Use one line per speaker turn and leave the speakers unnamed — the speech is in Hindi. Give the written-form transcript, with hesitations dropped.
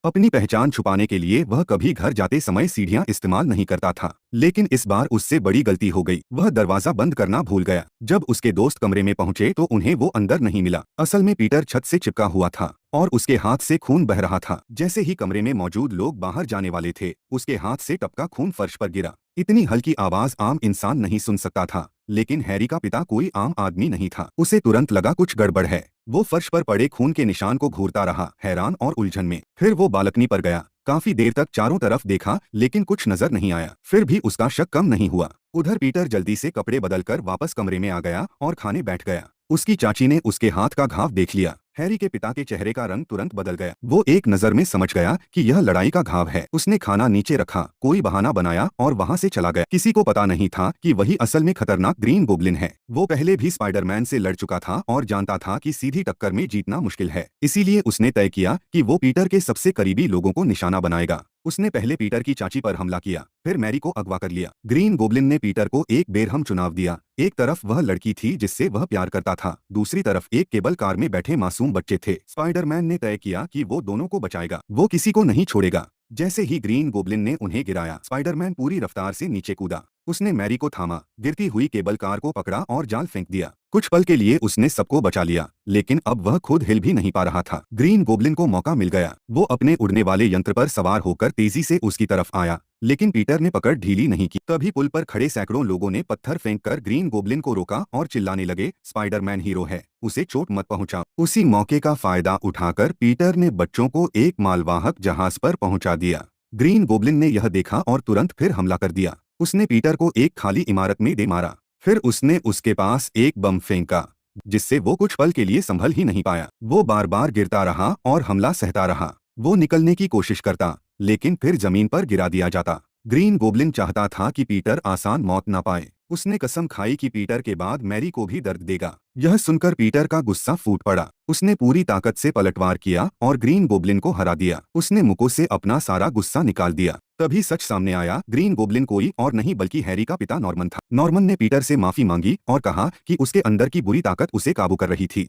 अपनी पहचान छुपाने के लिए वह कभी घर जाते समय सीढ़ियां इस्तेमाल नहीं करता था, लेकिन इस बार उससे बड़ी गलती हो गई। वह दरवाजा बंद करना भूल गया। जब उसके दोस्त कमरे में पहुंचे तो उन्हें वो अंदर नहीं मिला। असल में पीटर छत से चिपका हुआ था और उसके हाथ से खून बह रहा था। जैसे ही कमरे में मौजूद लोग बाहर जाने वाले थे, उसके हाथ से टपका खून फर्श पर गिरा। इतनी हल्की आवाज आम इंसान नहीं सुन सकता था, लेकिन हैरी का पिता कोई आम आदमी नहीं था। उसे तुरंत लगा कुछ गड़बड़ है। वो फर्श पर पड़े खून के निशान को घूरता रहा, हैरान और उलझन में। फिर वो बालकनी पर गया। काफी देर तक चारों तरफ देखा, लेकिन कुछ नजर नहीं आया। फिर भी उसका शक कम नहीं हुआ। उधर पीटर जल्दी से कपड़े बदलकर वापस कमरे में आ गया और खाने बैठ गया। उसकी चाची ने उसके हाथ का घाव देख लिया। हैरी के पिता के चेहरे का रंग तुरंत बदल गया। वो एक नजर में समझ गया कि यह लड़ाई का घाव है। उसने खाना नीचे रखा, कोई बहाना बनाया और वहां से चला गया। किसी को पता नहीं था कि वही असल में खतरनाक ग्रीन गोब्लिन है। वो पहले भी स्पाइडरमैन से लड़ चुका था और जानता था कि सीधी टक्कर में जीतना मुश्किल है। इसीलिए उसने तय किया कि वो पीटर के सबसे करीबी लोगों को निशाना बनाएगा। उसने पहले पीटर की चाची पर हमला किया, फिर मैरी को अगवा कर लिया। ग्रीन गोब्लिन ने पीटर को एक बेरहम चुनाव दिया। एक तरफ वह लड़की थी जिससे वह प्यार करता था, दूसरी तरफ एक केबल कार में बैठे मासूम बच्चे थे। स्पाइडरमैन ने तय किया कि वो दोनों को बचाएगा। वो किसी को नहीं छोड़ेगा। जैसे ही ग्रीन गोब्लिन ने उन्हें गिराया, स्पाइडरमैन पूरी रफ्तार से नीचे कूदा। उसने मैरी को थामा, गिरती हुई केबल कार को पकड़ा और जाल फेंक दिया। कुछ पल के लिए उसने सबको बचा लिया, लेकिन अब वह खुद हिल भी नहीं पा रहा था। ग्रीन गोब्लिन को मौका मिल गया। वो अपने उड़ने वाले यंत्र पर सवार होकर तेजी से उसकी तरफ आया, लेकिन पीटर ने पकड़ ढीली नहीं की। तभी पुल पर खड़े सैकड़ों लोगों ने पत्थर फेंककर ग्रीन गोब्लिन को रोका और चिल्लाने लगे, स्पाइडरमैन हीरो है, उसे चोट मत पहुंचा। उसी मौके का फायदा उठाकर पीटर ने बच्चों को एक मालवाहक जहाज पर पहुंचा दिया। ग्रीन गोब्लिन ने यह देखा और तुरंत फिर हमला कर दिया। उसने पीटर को एक खाली इमारत में दे मारा। फिर उसने उसके पास एक बम फेंका, जिससे वो कुछ पल के लिए संभल ही नहीं पाया। वो बार बार गिरता रहा और हमला सहता रहा। वो निकलने की कोशिश करता, लेकिन फिर जमीन पर गिरा दिया जाता। ग्रीन गोब्लिन चाहता था कि पीटर आसान मौत न पाए। उसने कसम खाई कि पीटर के बाद मैरी को भी दर्द देगा। यह सुनकर पीटर का गुस्सा फूट पड़ा। उसने पूरी ताकत से पलटवार किया और ग्रीन गोब्लिन को हरा दिया। उसने मुको से अपना सारा गुस्सा निकाल दिया। तभी सच सामने आया। ग्रीन गोब्लिन कोई और नहीं बल्कि हैरी का पिता नॉर्मन था। नॉर्मन ने पीटर से माफी मांगी और कहा कि उसके अंदर की बुरी ताकत उसे काबू कर रही थी।